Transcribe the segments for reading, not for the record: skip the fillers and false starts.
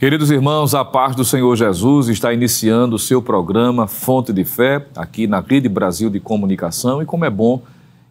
Queridos irmãos, a paz do Senhor Jesus está iniciando o seu programa Fonte de Fé, aqui na Rede Brasil de Comunicação, e como é bom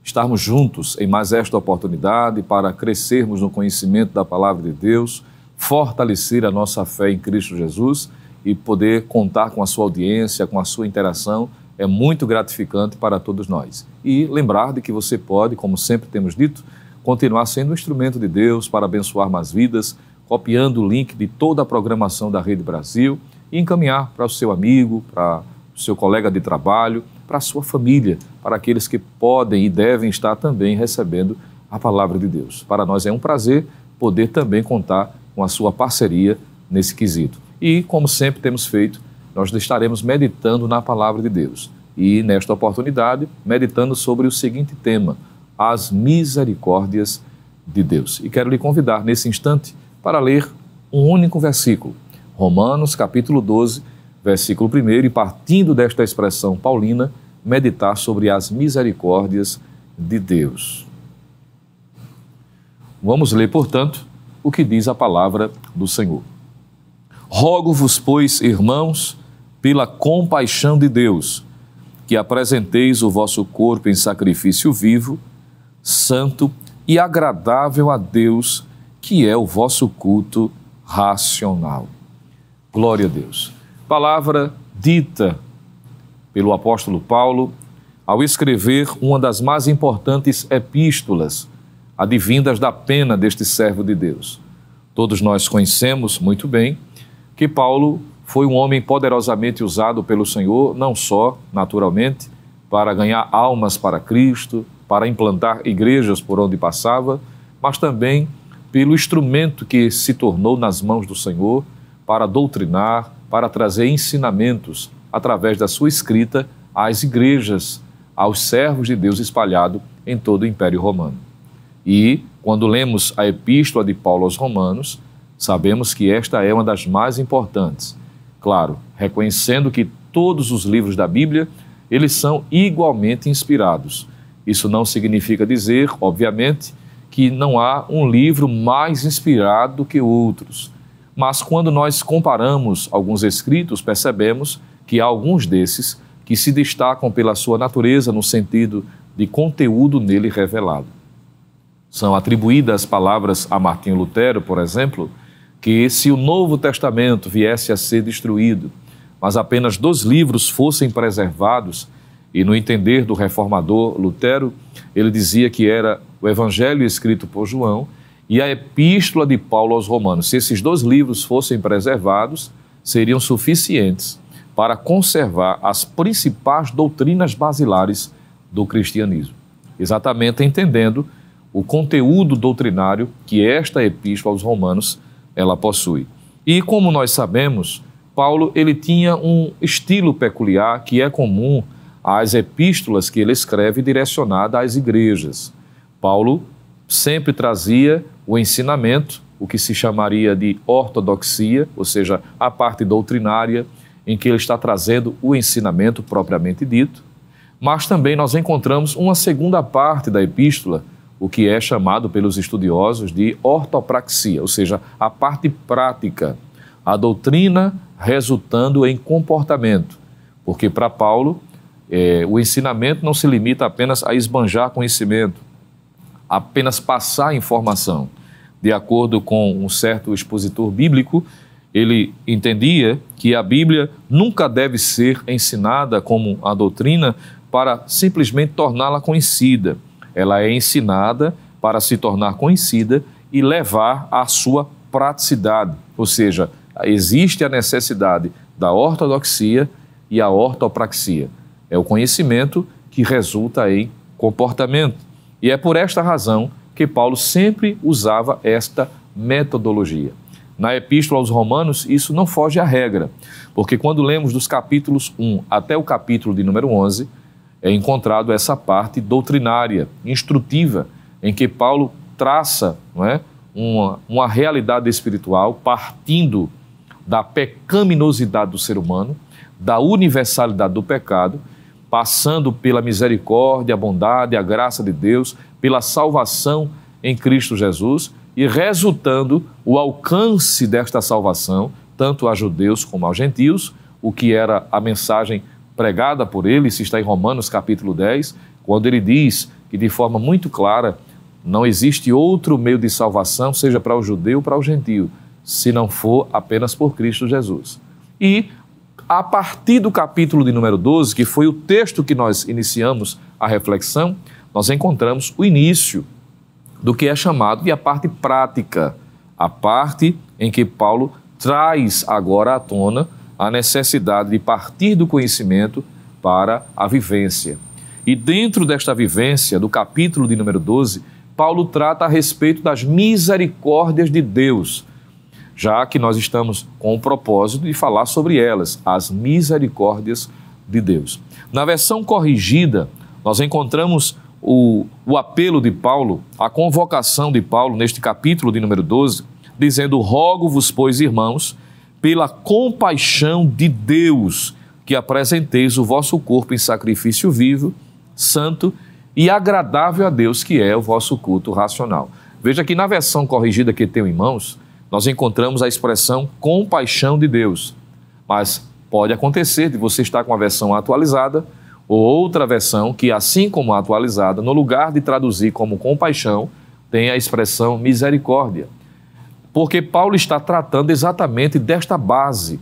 estarmos juntos em mais esta oportunidade para crescermos no conhecimento da Palavra de Deus, fortalecer a nossa fé em Cristo Jesus e poder contar com a sua audiência, com a sua interação, é muito gratificante para todos nós. E lembrar de que você pode, como sempre temos dito, continuar sendo um instrumento de Deus para abençoar mais vidas, copiando o link de toda a programação da Rede Brasil e encaminhar para o seu amigo, para o seu colega de trabalho, para a sua família, para aqueles que podem e devem estar também recebendo a Palavra de Deus. Para nós é um prazer poder também contar com a sua parceria nesse quesito. E, como sempre temos feito, nós estaremos meditando na Palavra de Deus. E, nesta oportunidade, meditando sobre o seguinte tema: as misericórdias de Deus. E quero lhe convidar, nesse instante, para ler um único versículo, Romanos capítulo 12, versículo 1, e partindo desta expressão paulina, meditar sobre as misericórdias de Deus. Vamos ler, portanto, o que diz a palavra do Senhor. Rogo-vos, pois, irmãos, pela compaixão de Deus, que apresenteis o vosso corpo em sacrifício vivo, santo e agradável a Deus, que é o vosso culto racional. Glória a Deus. Palavra dita pelo apóstolo Paulo ao escrever uma das mais importantes epístolas advindas da pena deste servo de Deus. Todos nós conhecemos muito bem que Paulo foi um homem poderosamente usado pelo Senhor, não só, naturalmente, para ganhar almas para Cristo, para implantar igrejas por onde passava, mas também pelo instrumento que se tornou nas mãos do Senhor para doutrinar, para trazer ensinamentos através da sua escrita às igrejas, aos servos de Deus espalhados em todo o Império Romano. E, quando lemos a Epístola de Paulo aos Romanos, sabemos que esta é uma das mais importantes. Claro, reconhecendo que todos os livros da Bíblia, eles são igualmente inspirados. Isso não significa dizer, obviamente, que não há um livro mais inspirado do que outros. Mas quando nós comparamos alguns escritos, percebemos que há alguns desses que se destacam pela sua natureza no sentido de conteúdo nele revelado. São atribuídas palavras a Martinho Lutero, por exemplo, que se o Novo Testamento viesse a ser destruído, mas apenas 2 livros fossem preservados, e no entender do reformador Lutero, ele dizia que era o Evangelho escrito por João e a Epístola de Paulo aos Romanos. Se esses 2 livros fossem preservados, seriam suficientes para conservar as principais doutrinas basilares do cristianismo. Exatamente entendendo o conteúdo doutrinário que esta Epístola aos Romanos ela possui. E como nós sabemos, Paulo ele tinha um estilo peculiar que é comum às epístolas que ele escreve direcionada às igrejas. Paulo sempre trazia o ensinamento, o que se chamaria de ortodoxia, ou seja, a parte doutrinária, em que ele está trazendo o ensinamento propriamente dito, mas também nós encontramos uma segunda parte da epístola, o que é chamado pelos estudiosos de ortopraxia, ou seja, a parte prática, a doutrina resultando em comportamento, porque para Paulo o ensinamento não se limita apenas a esbanjar conhecimento, apenas passar informação. De acordo com um certo expositor bíblico, ele entendia que a Bíblia nunca deve ser ensinada como a doutrina para simplesmente torná-la conhecida. Ela é ensinada para se tornar conhecida e levar à sua praticidade. Ou seja, existe a necessidade da ortodoxia e a ortopraxia. É o conhecimento que resulta em comportamento. E é por esta razão que Paulo sempre usava esta metodologia. Na Epístola aos Romanos, isso não foge à regra, porque quando lemos dos capítulos 1 até o capítulo de número 11, é encontrado essa parte doutrinária, instrutiva, em que Paulo traça, não é, uma realidade espiritual partindo da pecaminosidade do ser humano, da universalidade do pecado, passando pela misericórdia, a bondade, a graça de Deus, pela salvação em Cristo Jesus e resultando o alcance desta salvação, tanto a judeus como aos gentios, o que era a mensagem pregada por ele. Isso está em Romanos capítulo 10, quando ele diz que de forma muito clara não existe outro meio de salvação, seja para o judeu ou para o gentio, se não for apenas por Cristo Jesus. E a partir do capítulo de número 12, que foi o texto que nós iniciamos a reflexão, nós encontramos o início do que é chamado de a parte prática, a parte em que Paulo traz agora à tona a necessidade de partir do conhecimento para a vivência. E dentro desta vivência, do capítulo de número 12, Paulo trata a respeito das misericórdias de Deus, já que nós estamos com o propósito de falar sobre elas, as misericórdias de Deus. Na versão corrigida, nós encontramos o apelo de Paulo, a convocação de Paulo neste capítulo de número 12, dizendo: rogo-vos, pois, irmãos, pela compaixão de Deus, que apresenteis o vosso corpo em sacrifício vivo, santo e agradável a Deus, que é o vosso culto racional. Veja que na versão corrigida que tenho em mãos, nós encontramos a expressão compaixão de Deus. Mas pode acontecer de você estar com a versão atualizada ou outra versão que, assim como a atualizada, no lugar de traduzir como compaixão, tem a expressão misericórdia. Porque Paulo está tratando exatamente desta base,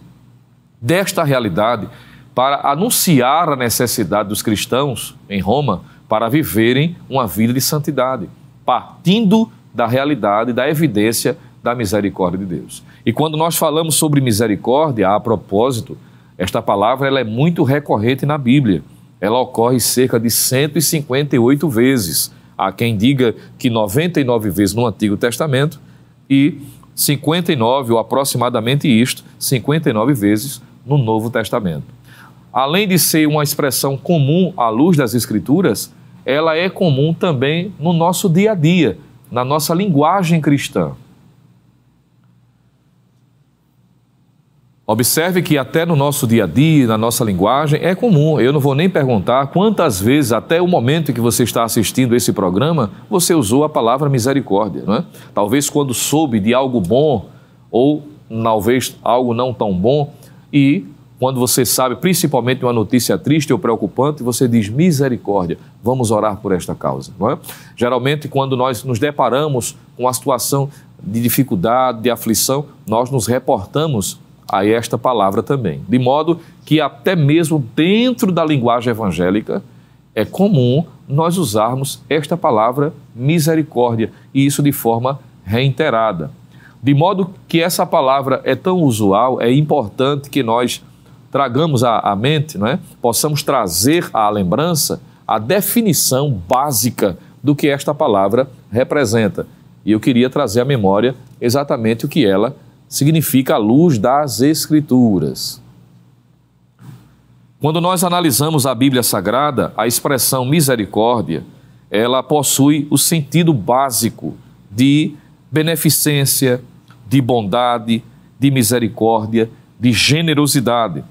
desta realidade, para anunciar a necessidade dos cristãos em Roma para viverem uma vida de santidade, partindo da realidade, da evidência da misericórdia de Deus. E quando nós falamos sobre misericórdia, a propósito, esta palavra ela é muito recorrente na Bíblia. Ela ocorre cerca de 158 vezes. Há quem diga que 99 vezes no Antigo Testamento e 59, ou aproximadamente isto, 59 vezes no Novo Testamento. Além de ser uma expressão comum à luz das Escrituras, ela é comum também no nosso dia a dia, na nossa linguagem cristã. Observe que até no nosso dia a dia, na nossa linguagem, é comum. Eu não vou nem perguntar quantas vezes, até o momento em que você está assistindo esse programa, você usou a palavra misericórdia, não é? Talvez quando soube de algo bom ou talvez algo não tão bom, e quando você sabe principalmente uma notícia triste ou preocupante, você diz misericórdia, vamos orar por esta causa, não é? Geralmente quando nós nos deparamos com uma situação de dificuldade, de aflição, nós nos reportamos a esta palavra também. De modo que até mesmo dentro da linguagem evangélica é comum nós usarmos esta palavra misericórdia, e isso de forma reiterada. De modo que essa palavra é tão usual, é importante que nós tragamos à mente, não é? Possamos trazer à lembrança a definição básica do que esta palavra representa. E eu queria trazer à memória exatamente o que ela significa à luz das Escrituras. Quando nós analisamos a Bíblia Sagrada, a expressão misericórdia, ela possui o sentido básico de beneficência, de bondade, de misericórdia, de generosidade,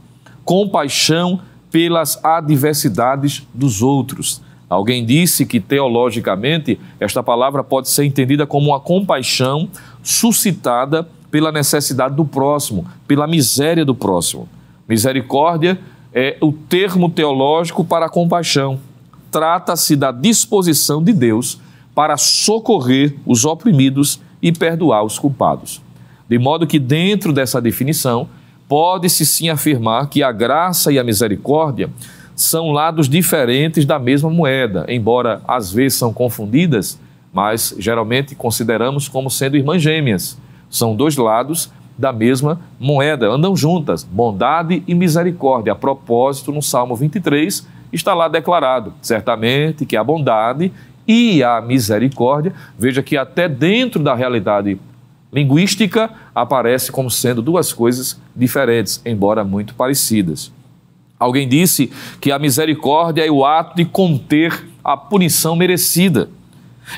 compaixão pelas adversidades dos outros. Alguém disse que, teologicamente, esta palavra pode ser entendida como uma compaixão suscitada pela necessidade do próximo, pela miséria do próximo. Misericórdia é o termo teológico para a compaixão. Trata-se da disposição de Deus para socorrer os oprimidos e perdoar os culpados. De modo que, dentro dessa definição, pode-se sim afirmar que a graça e a misericórdia são lados diferentes da mesma moeda, embora às vezes são confundidas, mas geralmente consideramos como sendo irmãs gêmeas. São dois lados da mesma moeda, andam juntas, bondade e misericórdia. A propósito, no Salmo 23, está lá declarado, certamente que a bondade e a misericórdia, veja que até dentro da realidade linguística aparece como sendo duas coisas diferentes, embora muito parecidas. Alguém disse que a misericórdia é o ato de conter a punição merecida,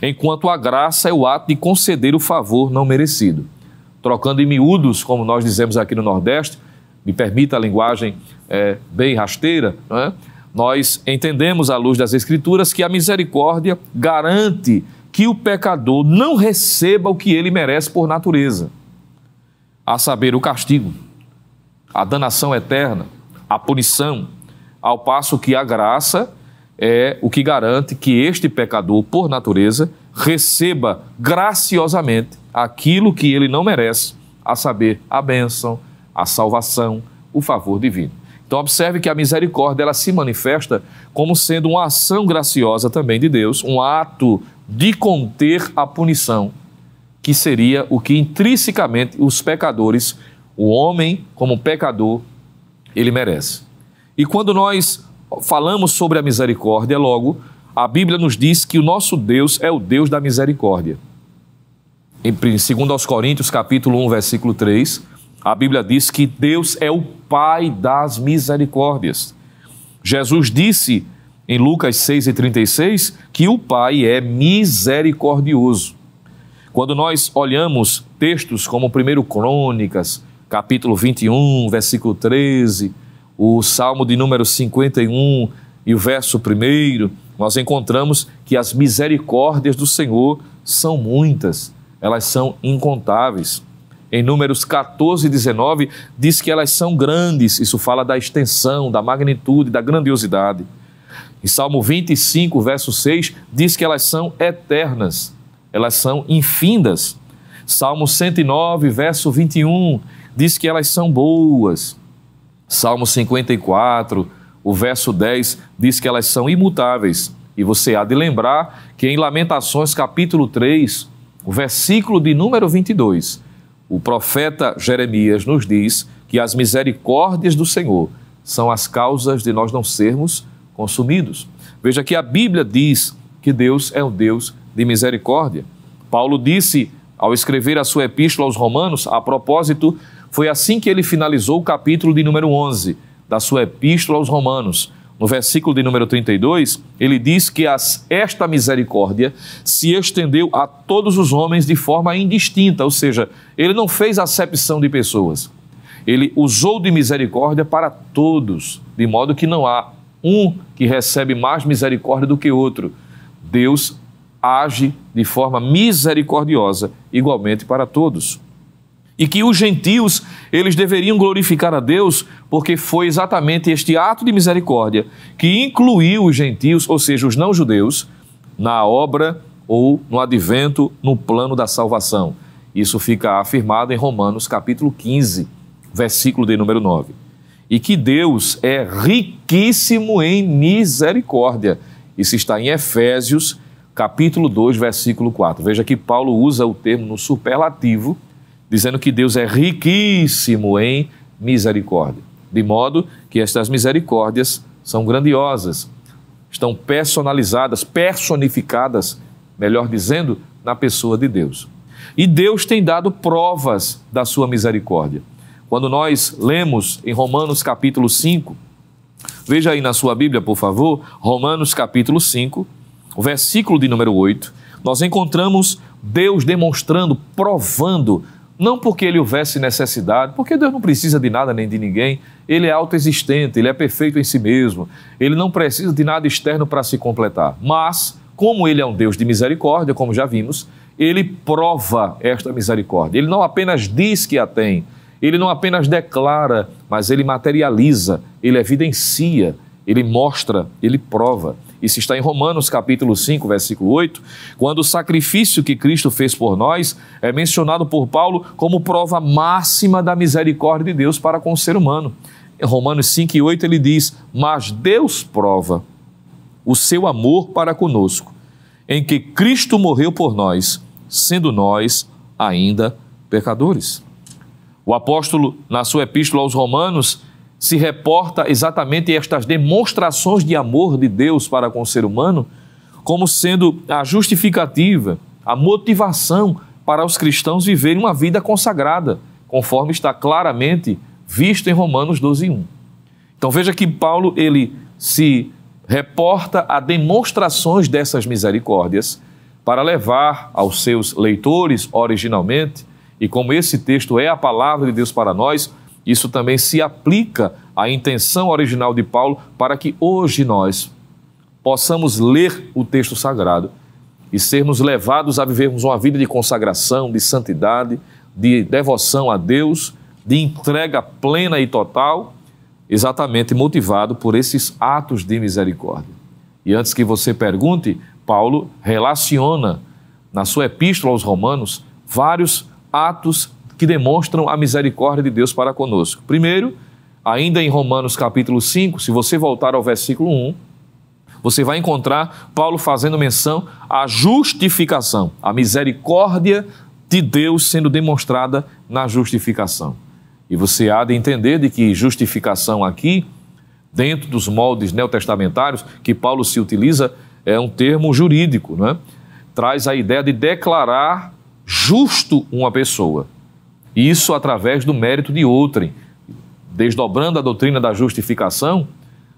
enquanto a graça é o ato de conceder o favor não merecido. Trocando em miúdos, como nós dizemos aqui no Nordeste, me permita a linguagem bem rasteira, não é? Nós entendemos à luz das Escrituras que a misericórdia garante que o pecador não receba o que ele merece por natureza, a saber, o castigo, a danação eterna, a punição, ao passo que a graça é o que garante que este pecador, por natureza, receba graciosamente aquilo que ele não merece, a saber, a bênção, a salvação, o favor divino. Então observe que a misericórdia ela se manifesta como sendo uma ação graciosa também de Deus, um ato de conter a punição, que seria o que intrinsecamente os pecadores, o homem como pecador, ele merece. E quando nós falamos sobre a misericórdia, logo, a Bíblia nos diz que o nosso Deus é o Deus da misericórdia. Em 2 Coríntios, capítulo 1, versículo 3, a Bíblia diz que Deus é o Pai das misericórdias. Jesus disse em Lucas 6,36 que o Pai é misericordioso. Quando nós olhamos textos como 1 Crônicas, capítulo 21, versículo 13, o Salmo de número 51 e o verso 1, nós encontramos que as misericórdias do Senhor são muitas, elas são incontáveis. Em Números 14 e 19, diz que elas são grandes, isso fala da extensão, da magnitude, da grandiosidade. Em Salmo 25, verso 6, diz que elas são eternas, elas são infindas. Salmo 109, verso 21, diz que elas são boas. Salmo 54, o verso 10, diz que elas são imutáveis. E você há de lembrar que em Lamentações, capítulo 3, o versículo de número 22, o profeta Jeremias nos diz que as misericórdias do Senhor são as causas de nós não sermos consumidos. Veja que a Bíblia diz que Deus é um Deus de misericórdia. Paulo disse, ao escrever a sua epístola aos Romanos, a propósito, foi assim que ele finalizou o capítulo de número 11 da sua epístola aos Romanos. No versículo de número 32, ele diz que esta misericórdia se estendeu a todos os homens de forma indistinta, ou seja, ele não fez acepção de pessoas. Ele usou de misericórdia para todos, de modo que não há um que recebe mais misericórdia do que outro. Deus age de forma misericordiosa, igualmente para todos. E que os gentios, eles deveriam glorificar a Deus, porque foi exatamente este ato de misericórdia que incluiu os gentios, ou seja, os não-judeus, na obra ou no advento, no plano da salvação. Isso fica afirmado em Romanos capítulo 15, versículo de número 9. E que Deus é riquíssimo em misericórdia. Isso está em Efésios capítulo 2, versículo 4. Veja que Paulo usa o termo no superlativo, dizendo que Deus é riquíssimo em misericórdia. De modo que estas misericórdias são grandiosas, estão personalizadas, personificadas, melhor dizendo, na pessoa de Deus. E Deus tem dado provas da sua misericórdia. Quando nós lemos em Romanos capítulo 5, veja aí na sua Bíblia, por favor, Romanos capítulo 5, o versículo de número 8, nós encontramos Deus demonstrando, provando, não porque ele houvesse necessidade, porque Deus não precisa de nada nem de ninguém, ele é autoexistente, ele é perfeito em si mesmo, ele não precisa de nada externo para se completar. Mas, como ele é um Deus de misericórdia, como já vimos, ele prova esta misericórdia. Ele não apenas diz que a tem, ele não apenas declara, mas ele materializa, ele evidencia, ele mostra, ele prova. Isso está em Romanos capítulo 5, versículo 8, quando o sacrifício que Cristo fez por nós é mencionado por Paulo como prova máxima da misericórdia de Deus para com o ser humano. Em Romanos 5 e 8 ele diz, mas Deus prova o seu amor para conosco, em que Cristo morreu por nós, sendo nós ainda pecadores. O apóstolo, na sua epístola aos Romanos, se reporta exatamente estas demonstrações de amor de Deus para com o ser humano como sendo a justificativa, a motivação para os cristãos viverem uma vida consagrada, conforme está claramente visto em Romanos 12:1. Então veja que Paulo ele se reporta a demonstrações dessas misericórdias para levar aos seus leitores originalmente, e como esse texto é a palavra de Deus para nós, isso também se aplica à intenção original de Paulo para que hoje nós possamos ler o texto sagrado e sermos levados a vivermos uma vida de consagração, de santidade, de devoção a Deus, de entrega plena e total, exatamente motivado por esses atos de misericórdia. E antes que você pergunte, Paulo relaciona na sua epístola aos Romanos vários atos que demonstram a misericórdia de Deus para conosco. Primeiro, ainda em Romanos capítulo 5, se você voltar ao versículo 1, você vai encontrar Paulo fazendo menção à justificação, a misericórdia de Deus sendo demonstrada na justificação. E você há de entender de que justificação aqui, dentro dos moldes neotestamentários que Paulo se utiliza, é um termo jurídico, não é? Traz a ideia de declarar justo uma pessoa. Isso através do mérito de outrem. Desdobrando a doutrina da justificação,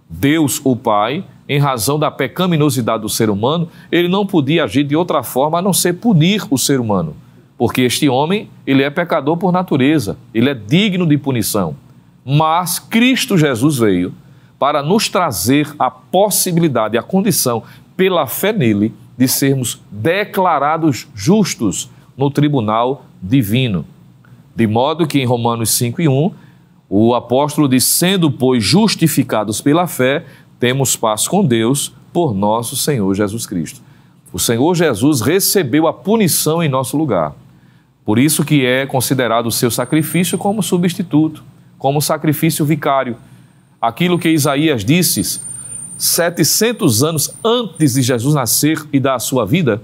Deus, o Pai, em razão da pecaminosidade do ser humano, ele não podia agir de outra forma a não ser punir o ser humano. Porque este homem, ele é pecador por natureza, ele é digno de punição. Mas Cristo Jesus veio para nos trazer a possibilidade, a condição, pela fé nele, de sermos declarados justos no tribunal divino. De modo que em Romanos 5:1, o apóstolo diz, sendo, pois, justificados pela fé, temos paz com Deus por nosso Senhor Jesus Cristo. O Senhor Jesus recebeu a punição em nosso lugar. Por isso que é considerado o seu sacrifício como substituto, como sacrifício vicário. Aquilo que Isaías disse 700 anos antes de Jesus nascer e dar a sua vida,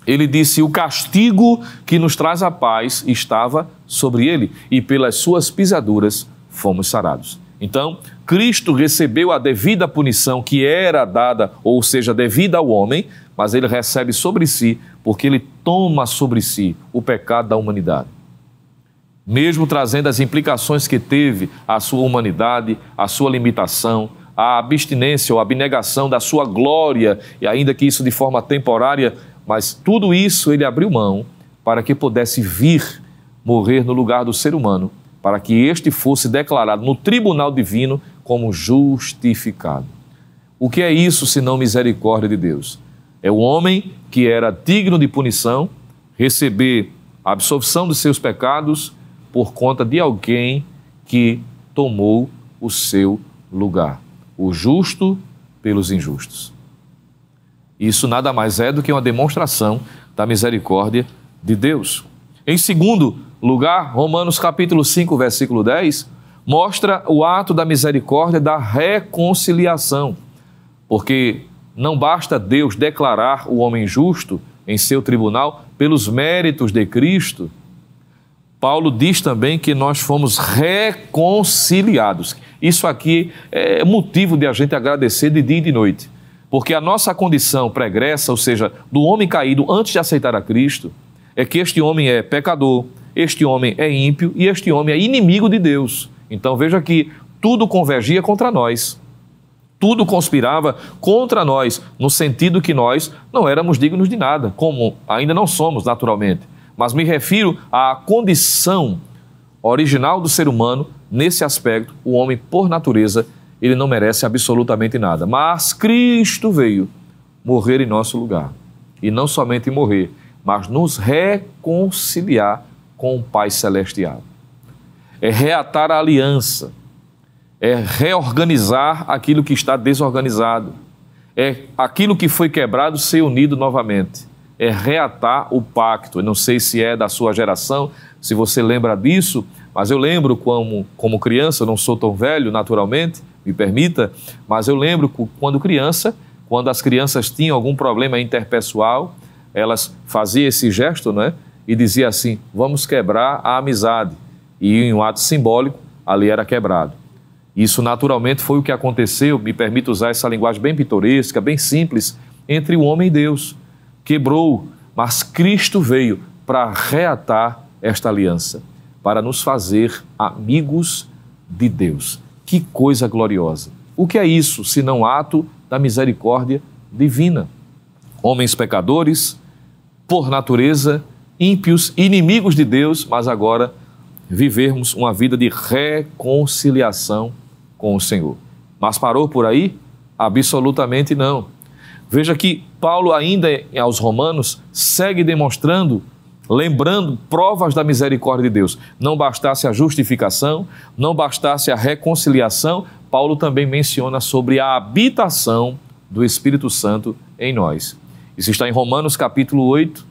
ele disse, o castigo que nos traz a paz estava sobre ele, e pelas suas pisaduras fomos sarados. Então, Cristo recebeu a devida punição que era dada, ou seja, devida ao homem, mas ele recebe sobre si, porque ele toma sobre si o pecado da humanidade. Mesmo trazendo as implicações que teve a sua humanidade, a sua limitação, a abstinência ou abnegação da sua glória, e ainda que isso de forma temporária, mas tudo isso ele abriu mão para que pudesse vir morrer no lugar do ser humano, para que este fosse declarado no tribunal divino como justificado. O que é isso senão misericórdia de Deus? É o homem que era digno de punição, receber a absolvição dos seus pecados por conta de alguém que tomou o seu lugar. O justo pelos injustos. Isso nada mais é do que uma demonstração da misericórdia de Deus. Em segundo lugar, Romanos capítulo 5, versículo 10, mostra o ato da misericórdia da reconciliação. Porque não basta Deus declarar o homem justo em seu tribunal pelos méritos de Cristo. Paulo diz também que nós fomos reconciliados. Isso aqui é motivo de a gente agradecer de dia e de noite. Porque a nossa condição pregressa, ou seja, do homem caído antes de aceitar a Cristo, é que este homem é pecador, este homem é ímpio e este homem é inimigo de Deus. Então veja que tudo convergia contra nós. Tudo conspirava contra nós, no sentido que nós não éramos dignos de nada, como ainda não somos naturalmente. Mas me refiro à condição original do ser humano, nesse aspecto, o homem por natureza, ele não merece absolutamente nada. Mas Cristo veio morrer em nosso lugar. E não somente morrer, mas nos reconciliar com o Pai Celestial. É reatar a aliança. É reorganizar aquilo que está desorganizado. É aquilo que foi quebrado ser unido novamente. É reatar o pacto. Eu não sei se é da sua geração, se você lembra disso, mas eu lembro como criança, eu não sou tão velho naturalmente, me permita, mas eu lembro quando criança, quando as crianças tinham algum problema interpessoal, elas faziam esse gesto, né? E diziam assim, vamos quebrar a amizade. E em um ato simbólico, ali era quebrado. Isso naturalmente foi o que aconteceu, me permito usar essa linguagem bem pitoresca, bem simples, entre o homem e Deus. Quebrou, mas Cristo veio para reatar esta aliança, para nos fazer amigos de Deus. Que coisa gloriosa! O que é isso, senão ato da misericórdia divina? Homens pecadores, por natureza, ímpios, inimigos de Deus, mas agora vivermos uma vida de reconciliação com o Senhor. Mas parou por aí? Absolutamente não. Veja que Paulo, ainda aos Romanos, segue demonstrando, lembrando provas da misericórdia de Deus. Não bastasse a justificação, não bastasse a reconciliação, Paulo também menciona sobre a habitação do Espírito Santo em nós. Isso está em Romanos capítulo 8,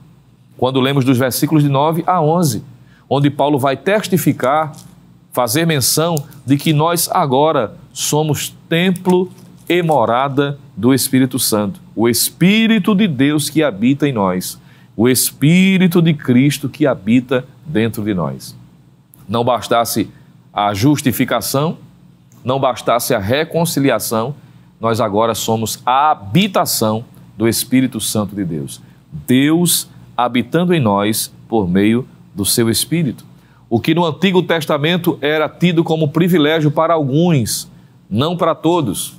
quando lemos dos versículos de 9 a 11, onde Paulo vai testificar, fazer menção de que nós agora somos templo e morada do Espírito Santo. O Espírito de Deus que habita em nós. O Espírito de Cristo que habita dentro de nós. Não bastasse a justificação, não bastasse a reconciliação, nós agora somos a habitação do Espírito Santo de Deus. Deus habitando em nós por meio do seu Espírito. O que no Antigo Testamento era tido como privilégio para alguns, não para todos.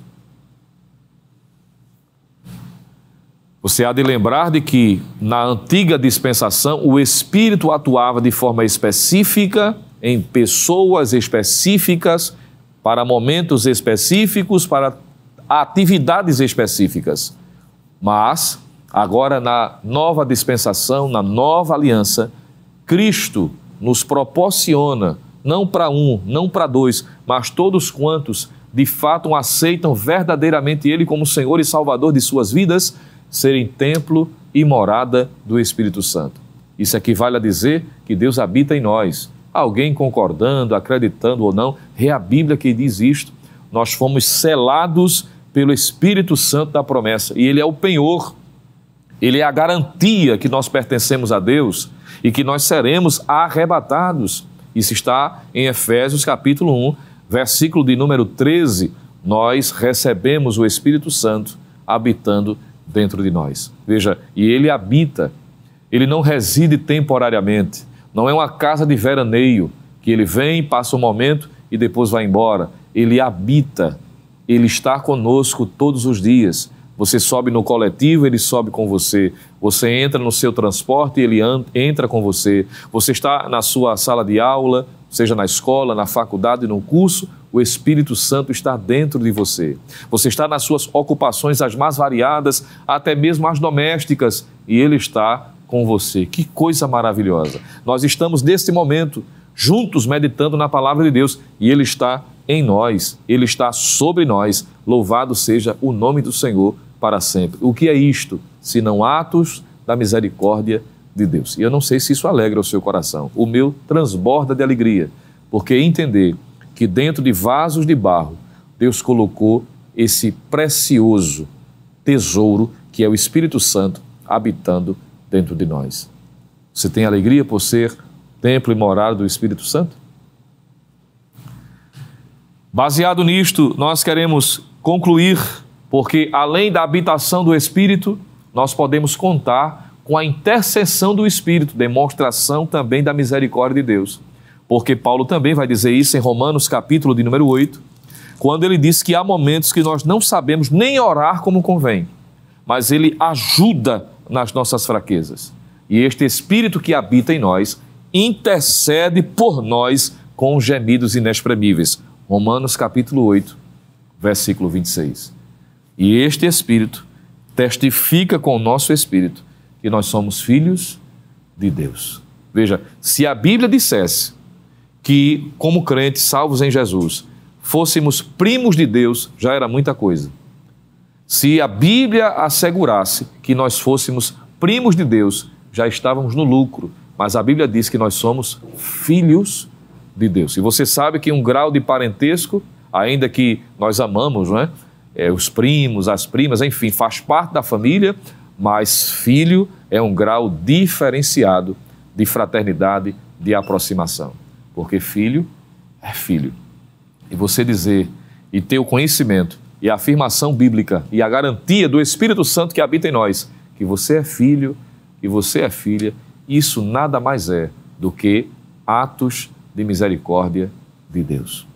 Você há de lembrar de que na antiga dispensação o Espírito atuava de forma específica, em pessoas específicas, para momentos específicos, para atividades específicas. Mas, agora na nova dispensação, na nova aliança, Cristo nos proporciona, não para um, não para dois, mas todos quantos de fato aceitam verdadeiramente Ele como Senhor e Salvador de suas vidas, serem templo e morada do Espírito Santo. Isso equivale a dizer que Deus habita em nós. Alguém concordando, acreditando ou não, é a Bíblia que diz isto. Nós fomos selados pelo Espírito Santo da promessa e Ele é o penhor, Ele é a garantia que nós pertencemos a Deus e que nós seremos arrebatados. Isso está em Efésios capítulo 1, versículo de número 13. Nós recebemos o Espírito Santo habitando dentro de nós. Veja, e Ele habita, Ele não reside temporariamente, não é uma casa de veraneio, que Ele vem, passa um momento e depois vai embora. Ele habita, Ele está conosco todos os dias. Você sobe no coletivo, Ele sobe com você. Você entra no seu transporte, Ele entra com você. Você está na sua sala de aula, seja na escola, na faculdade, no curso, o Espírito Santo está dentro de você. Você está nas suas ocupações as mais variadas, até mesmo as domésticas, e Ele está com você. Que coisa maravilhosa! Nós estamos nesse momento juntos meditando na palavra de Deus e Ele está em nós, Ele está sobre nós. Louvado seja o nome do Senhor para sempre. O que é isto, senão atos da misericórdia de Deus? E eu não sei se isso alegra o seu coração. O meu transborda de alegria, porque entender que dentro de vasos de barro, Deus colocou esse precioso tesouro que é o Espírito Santo habitando dentro de nós. Você tem alegria por ser templo e morada do Espírito Santo? Baseado nisto, nós queremos concluir, porque além da habitação do Espírito, nós podemos contar com a intercessão do Espírito, demonstração também da misericórdia de Deus. Porque Paulo também vai dizer isso em Romanos capítulo de número 8, quando ele diz que há momentos que nós não sabemos nem orar como convém, mas Ele ajuda nas nossas fraquezas. E este Espírito que habita em nós intercede por nós com gemidos inexprimíveis. Romanos capítulo 8, versículo 26. E este Espírito testifica com o nosso Espírito que nós somos filhos de Deus. Veja, se a Bíblia dissesse que, como crentes salvos em Jesus, fôssemos primos de Deus, já era muita coisa. Se a Bíblia assegurasse que nós fôssemos primos de Deus, já estávamos no lucro. Mas a Bíblia diz que nós somos filhos de Deus. E você sabe que um grau de parentesco, ainda que nós amamos, não é? Os primos, as primas, enfim, faz parte da família, mas filho é um grau diferenciado de fraternidade, de aproximação. Porque filho é filho. E você dizer e ter o conhecimento e a afirmação bíblica e a garantia do Espírito Santo que habita em nós, que você é filho e você é filha, isso nada mais é do que atos de misericórdia de Deus.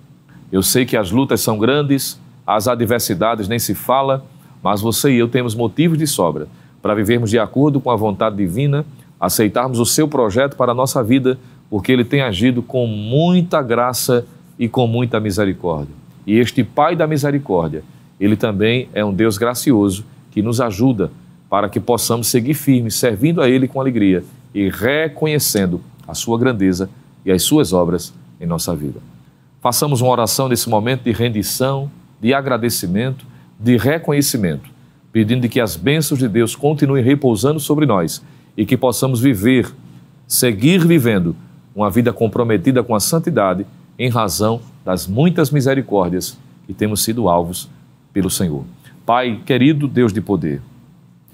Eu sei que as lutas são grandes, as adversidades nem se fala, mas você e eu temos motivos de sobra para vivermos de acordo com a vontade divina, aceitarmos o seu projeto para a nossa vida, porque Ele tem agido com muita graça e com muita misericórdia. E este Pai da misericórdia, Ele também é um Deus gracioso que nos ajuda para que possamos seguir firmes, servindo a Ele com alegria e reconhecendo a sua grandeza e as suas obras em nossa vida. Façamos uma oração nesse momento de rendição, de agradecimento, de reconhecimento, pedindo que as bênçãos de Deus continuem repousando sobre nós e que possamos viver, seguir vivendo uma vida comprometida com a santidade em razão das muitas misericórdias que temos sido alvos pelo Senhor. Pai querido, Deus de poder,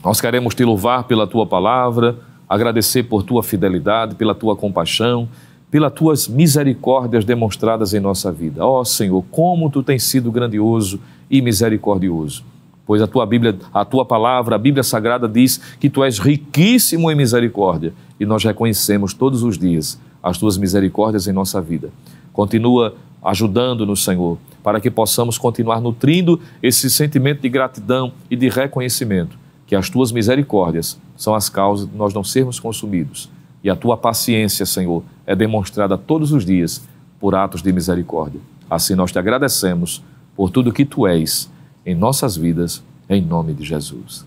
nós queremos te louvar pela tua palavra, agradecer por tua fidelidade, pela tua compaixão, pelas tuas misericórdias demonstradas em nossa vida. Ó Senhor, como tu tens sido grandioso e misericordioso. Pois a tua Bíblia, a tua palavra, a Bíblia Sagrada diz que tu és riquíssimo em misericórdia e nós reconhecemos todos os dias as tuas misericórdias em nossa vida. Continua ajudando-nos, Senhor, para que possamos continuar nutrindo esse sentimento de gratidão e de reconhecimento, que as tuas misericórdias são as causas de nós não sermos consumidos. E a tua paciência, Senhor, é demonstrada todos os dias por atos de misericórdia. Assim nós te agradecemos por tudo que tu és em nossas vidas, em nome de Jesus.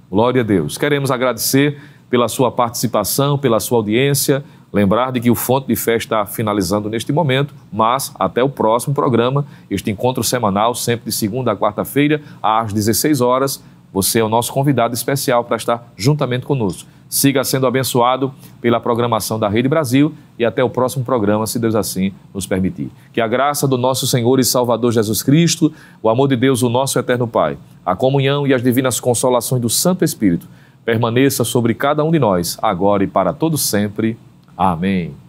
Glória a Deus. Queremos agradecer pela sua participação, pela sua audiência, lembrar de que o Fonte de Fé está finalizando neste momento, mas até o próximo programa, este encontro semanal, sempre de segunda a quarta-feira, às 16 horas, você é o nosso convidado especial para estar juntamente conosco. Siga sendo abençoado pela programação da Rede Brasil e até o próximo programa, se Deus assim nos permitir. Que a graça do nosso Senhor e Salvador Jesus Cristo, o amor de Deus, o nosso eterno Pai, a comunhão e as divinas consolações do Santo Espírito permaneça sobre cada um de nós, agora e para todo sempre. Amém.